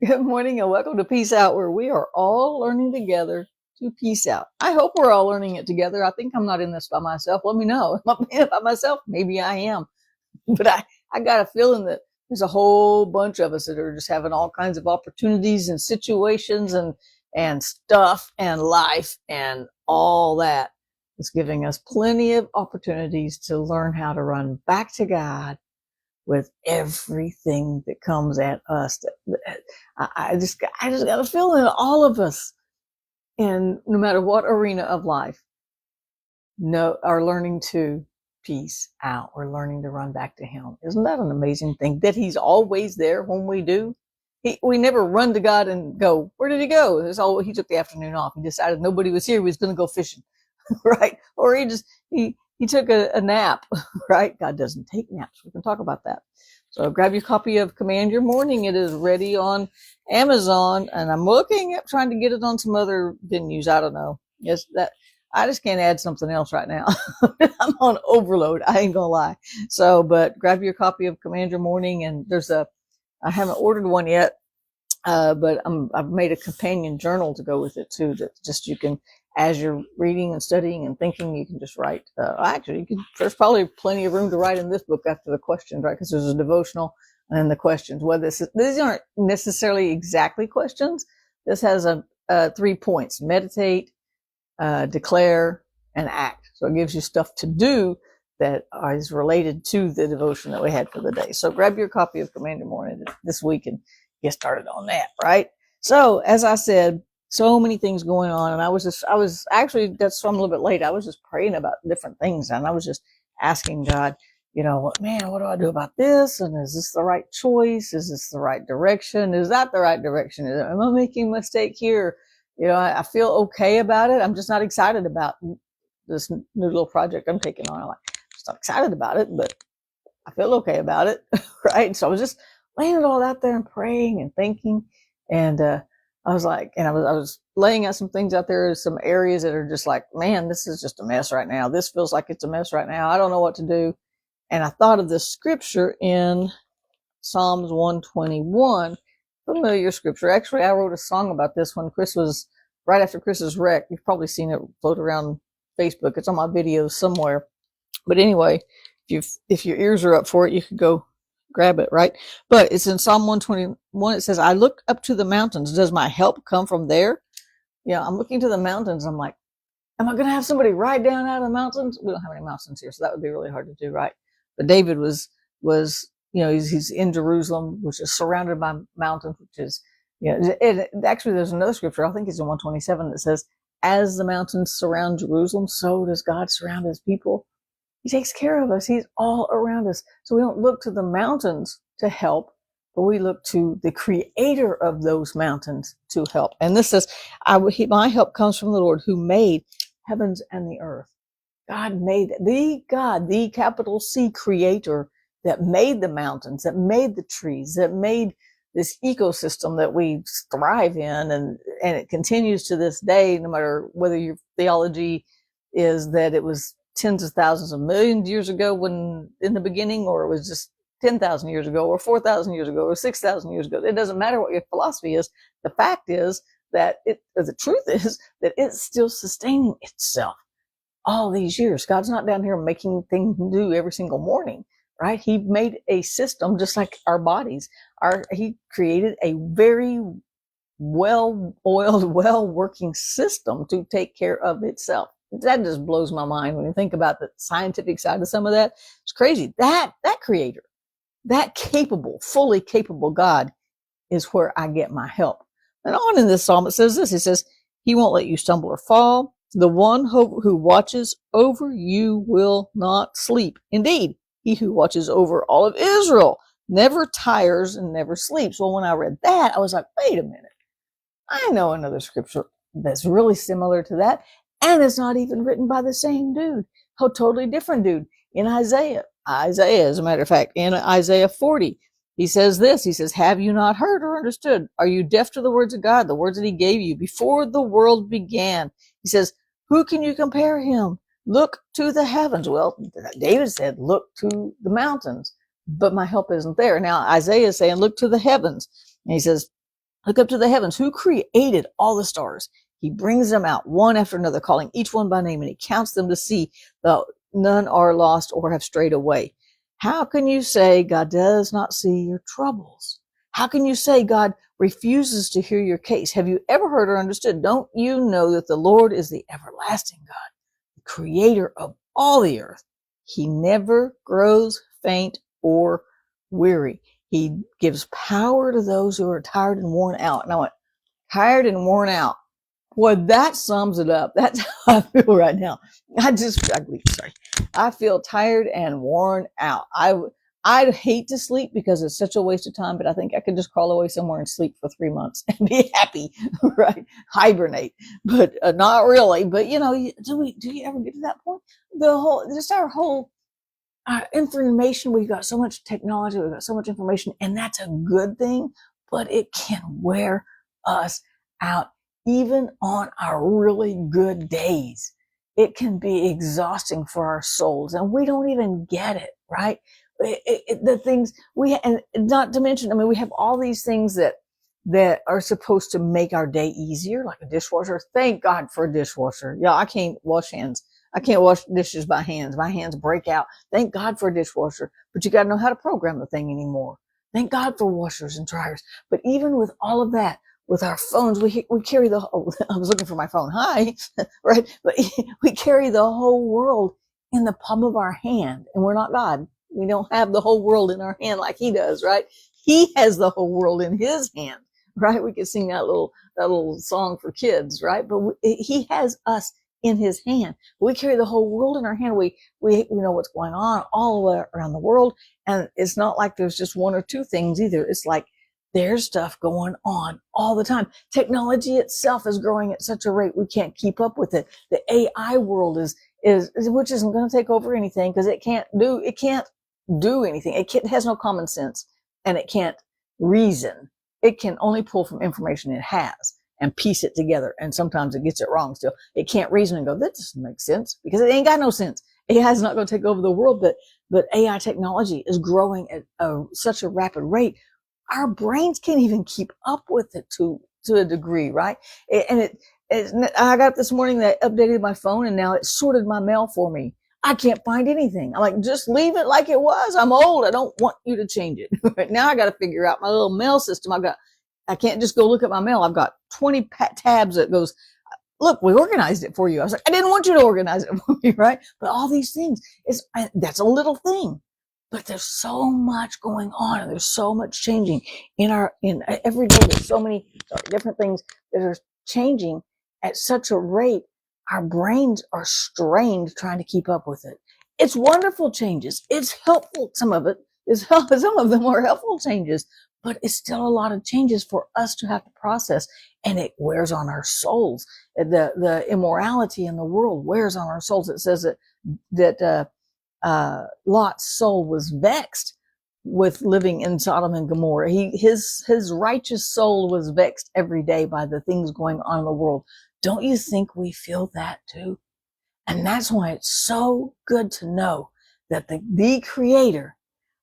Good morning and welcome to Peace Out, where we are all learning together to peace out. I hope we're all learning it together. I think I'm not in this by myself. Let me know. Am I by myself? Maybe I am. But I got a feeling that there's a whole bunch of us that are just having all kinds of opportunities and situations and stuff and life and all that. It's giving us plenty of opportunities to learn how to run back to God with everything that comes at us. I just got a feeling that all of us, and no matter what arena of life, are learning to peace out. We're learning to run back to Him. Isn't that an amazing thing? That He's always there when we do. We never run to God and go, where did He go? He took the afternoon off. He decided nobody was here. He was going to go fishing, right? Or he took a nap, right? God doesn't take naps. We can talk about that. So grab your copy of Command Your Morning. It is ready on Amazon, and I'm looking at trying to get it on some other venues. I don't know. Yes, that I just can't add something else right now. I'm on overload. I ain't gonna lie. So, but grab your copy of Command Your Morning, and I haven't ordered one yet, but I've made a companion journal to go with it too. That just you can, as you're reading and studying and thinking, you can just write. Actually, there's probably plenty of room to write in this book after the questions, right? Because there's a devotional and then the questions. These aren't necessarily exactly questions. This has 3 points: meditate, declare, and act. So it gives you stuff to do that is related to the devotion that we had for the day. So grab your copy of Command Your Morning this week and get started on that, right? So as I said, so many things going on, and I was actually, that's why I'm a little bit late. I was just praying about different things, and I was just asking God, man, what do I do about this? And is this the right choice? Is this the right direction? Is that the right direction? Am I making a mistake here? I feel okay about it. I'm just not excited about this new little project I'm taking on. I'm just not excited about it, but I feel okay about it, right? So I was just laying it all out there and praying and thinking, and I was like, and I was laying out some things out there, some areas that are just like, man, this is just a mess right now. This feels like it's a mess right now. I don't know what to do. And I thought of this scripture in Psalms 121, familiar scripture. Actually, I wrote a song about this when Chris was, right after Chris's wreck. You've probably seen it float around Facebook. It's on my videos somewhere. But anyway, if your ears are up for it, you could go grab it, right? But it's in Psalm 121. It says, I look up to the mountains. Does my help come from there? I'm looking to the mountains. I'm like, am I going to have somebody ride down out of the mountains? We don't have any mountains here, so that would be really hard to do, right? But David was he's in Jerusalem, which is surrounded by mountains, which is, actually there's another scripture, I think it's in 127, that says, as the mountains surround Jerusalem, so does God surround His people. He takes care of us. He's all around us. So we don't look to the mountains to help, but we look to the creator of those mountains to help. And this says, my help comes from the Lord who made heavens and the earth. God made the capital C creator that made the mountains, that made the trees, that made this ecosystem that we thrive in. And it continues to this day, no matter whether your theology is that it was tens of thousands of millions of years ago when in the beginning, or it was just 10,000 years ago, or 4,000 years ago, or 6,000 years ago. It doesn't matter what your philosophy is. The fact is that the truth is that it's still sustaining itself all these years. God's not down here making things new every single morning, right? He made a system just like our bodies. He created a very well-oiled, well-working system to take care of itself. That just blows my mind when you think about the scientific side of some of that. It's crazy. That creator, that capable, fully capable God is where I get my help. And on in this psalm, it says this. It says, He won't let you stumble or fall. The one who watches over you will not sleep. Indeed, He who watches over all of Israel never tires and never sleeps. Well, when I read that, I was like, wait a minute. I know another scripture that's really similar to that, and it's not even written by the same dude. A totally different dude. In Isaiah, as a matter of fact, in Isaiah 40, he says this. He says, have you not heard or understood? Are you deaf to the words of God, the words that He gave you before the world began? He says, who can you compare Him? Look to the heavens. Well, David said, look to the mountains, but my help isn't there. Now, Isaiah is saying, look to the heavens. And he says, Look up to the heavens. Who created all the stars? He brings them out one after another, calling each one by name, and he counts them to see that none are lost or have strayed away. How can you say God does not see your troubles? How can you say God refuses to hear your case? Have you ever heard or understood? Don't you know that the Lord is the everlasting God, the creator of all the earth? He never grows faint or weary. He gives power to those who are tired and worn out. And I went, tired and worn out. Boy, that sums it up. That's how I feel right now. I feel tired and worn out. I'd hate to sleep because it's such a waste of time, but I think I could just crawl away somewhere and sleep for 3 months and be happy, right? Hibernate, but not really. But you know, do you ever get to that point? Our whole information, we've got so much technology, we've got so much information, and that's a good thing, but it can wear us out. Even on our really good days, it can be exhausting for our souls, and we don't even get it, right? The things and not to mention, I mean, we have all these things that are supposed to make our day easier, like a dishwasher. Thank God for a dishwasher. Yeah, I can't wash hands. I can't wash dishes by hands. My hands break out. Thank God for a dishwasher, but you got to know how to program the thing anymore. Thank God for washers and dryers. But even with all of that, with our phones, we carry I was looking for my phone. Hi, right? But we carry the whole world in the palm of our hand, and we're not God. We don't have the whole world in our hand like he does, right? He has the whole world in his hand, right? We could sing that little song for kids, right? But he has us in his hand. We carry the whole world in our hand. We know what's going on all the way around the world. And it's not like there's just one or two things either. It's like there's stuff going on all the time. Technology itself is growing at such a rate we can't keep up with it. The AI world is which isn't going to take over anything because it can't do anything. It has no common sense, and it can't reason. It can only pull from information it has and piece it together. And sometimes it gets it wrong still. It can't reason and go, that doesn't make sense, because it ain't got no sense. AI is not going to take over the world, but AI technology is growing at such a rapid rate. Our brains can't even keep up with it to a degree, right? I got up this morning, that updated my phone, and now it sorted my mail for me. I can't find anything. I'm like, just leave it like it was. I'm old. I don't want you to change it. Right now I got to figure out my little mail system. I can't just go look at my mail. I've got 20 tabs that goes, look, we organized it for you. I was like, I didn't want you to organize it for me, right? But all these things, that's a little thing. But there's so much going on, and there's so much changing in every day. There's so many different things that are changing at such a rate. Our brains are strained trying to keep up with it. It's wonderful changes. It's helpful. Some of them are helpful changes, but it's still a lot of changes for us to have to process, and it wears on our souls. The immorality in the world wears on our souls. It says that Lot's soul was vexed with living in Sodom and Gomorrah. His righteous soul was vexed every day by the things going on in the world. Don't you think we feel that too? And that's why it's so good to know that the creator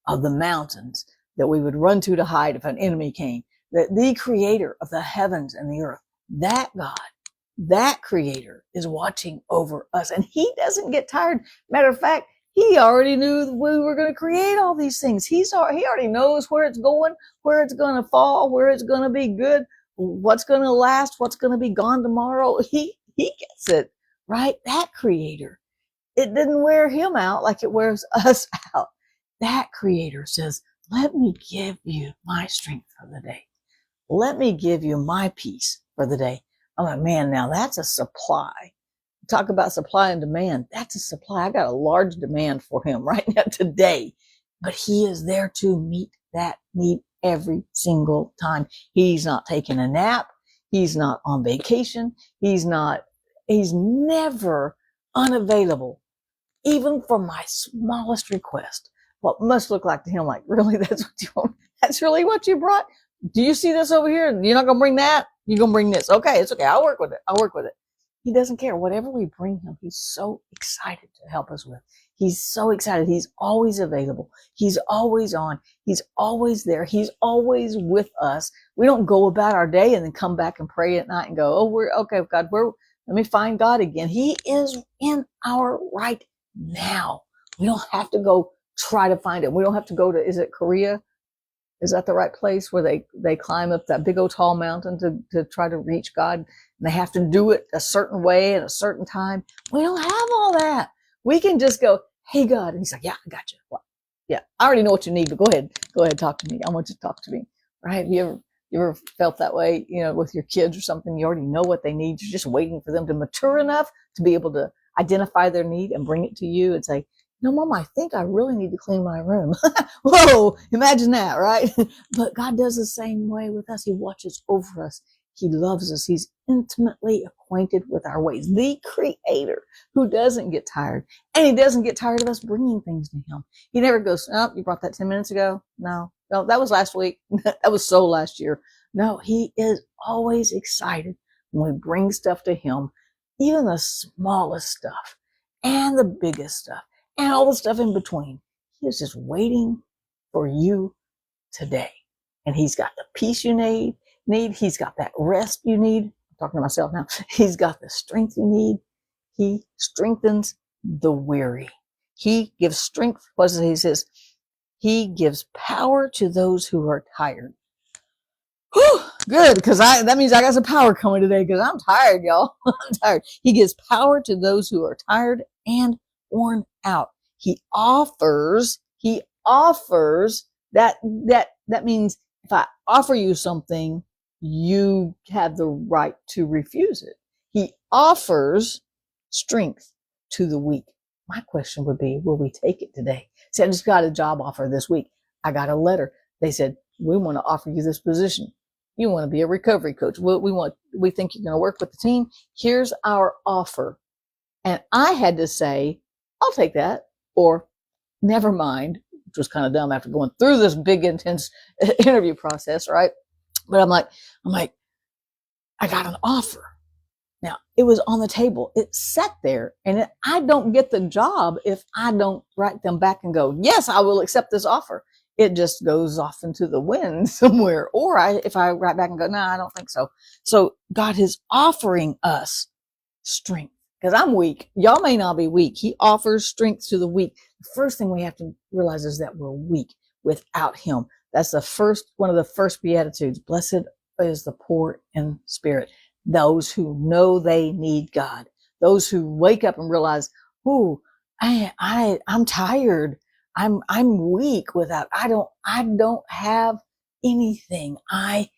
of the mountains that we would run to hide if an enemy came, that the creator of the heavens and the earth, that God, that creator is watching over us, and he doesn't get tired. Matter of fact, he already knew we were going to create all these things. He already knows where it's going, where it's going to fall, where it's going to be good, what's going to last, what's going to be gone tomorrow. He gets it, right? That creator. It didn't wear him out like it wears us out. That creator says, let me give you my strength for the day. Let me give you my peace for the day. I'm like, man, now that's a supply. Talk about supply and demand. That's a supply. I got a large demand for him right now today, but he is there to meet that need every single time. He's not taking a nap. He's not on vacation. He's never unavailable, even for my smallest request. What must look like to him, like, really, that's what you want? That's really what you brought? Do you see this over here? You're not going to bring that? You're going to bring this. Okay, it's okay. I'll work with it. He doesn't care. Whatever we bring him, he's so excited to help us with. He's so excited. He's always available. He's always on. He's always there. He's always with us. We don't go about our day and then come back and pray at night and go, oh, we're okay, God, let me find God again. He is in our right now. We don't have to go try to find him. We don't have to go to, is it Korea? Is that the right place where they climb up that big old tall mountain to try to reach God? And they have to do it a certain way at a certain time. We don't have all that. We can just go, hey, God. And he's like, yeah, I got you. Well, yeah, I already know what you need, but go ahead, talk to me. I want you to talk to me. Right? You ever felt that way, with your kids or something? You already know what they need. You're just waiting for them to mature enough to be able to identify their need and bring it to you and say, no, Mom, I think I really need to clean my room. Whoa, imagine that, right? But God does the same way with us. He watches over us. He loves us. He's intimately acquainted with our ways. The Creator who doesn't get tired. And he doesn't get tired of us bringing things to him. He never goes, oh, you brought that 10 minutes ago? No, that was last week. That was so last year. No, he is always excited when we bring stuff to him, even the smallest stuff and the biggest stuff and all the stuff in between. He is just waiting for you today. And he's got the peace you need. He's got that rest you need. I'm talking to myself now. He's got the strength you need. He strengthens the weary. He gives strength. What does he says? He gives power to those who are tired. Whew, good, because that means I got some power coming today because I'm tired, y'all. I'm tired. He gives power to those who are tired and worn out. He offers that means if I offer you something, you have the right to refuse it. He offers strength to the weak. My question would be, will we take it today? See, I just got a job offer this week. I got a letter. They said, we want to offer you this position. You want to be a recovery coach. We think you're going to work with the team. Here's our offer. And I had to say, I'll take that, or never mind, which was kind of dumb after going through this big, intense interview process, right? But I'm like, I got an offer. Now, it was on the table. It sat there, and I don't get the job if I don't write them back and go, yes, I will accept this offer. It just goes off into the wind somewhere. Or if I write back and go, no, I don't think so. So God is offering us strength. Because I'm weak. Y'all may not be weak. He offers strength to the weak. The first thing we have to realize is that we're weak without him. That's one of the first Beatitudes. Blessed is the poor in spirit. Those who know they need God. Those who wake up and realize, I'm tired. I'm weak without, I don't have anything. I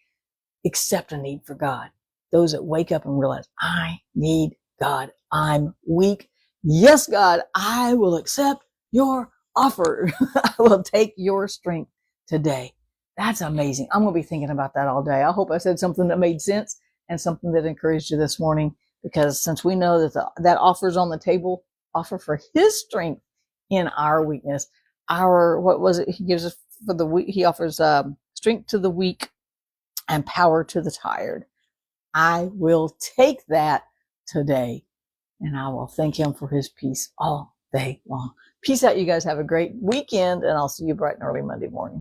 accept a need for God. Those that wake up and realize, I need God. I'm weak. Yes, God, I will accept your offer. I will take your strength today. That's amazing. I'm going to be thinking about that all day. I hope I said something that made sense and something that encouraged you this morning, because since we know that that offer's on the table, offer for his strength in our weakness. What was it? He gives us for the weak. He offers strength to the weak and power to the tired. I will take that today, and I will thank him for his peace all day long. Peace out, you guys. Have a great weekend, and I'll see you bright and early Monday morning.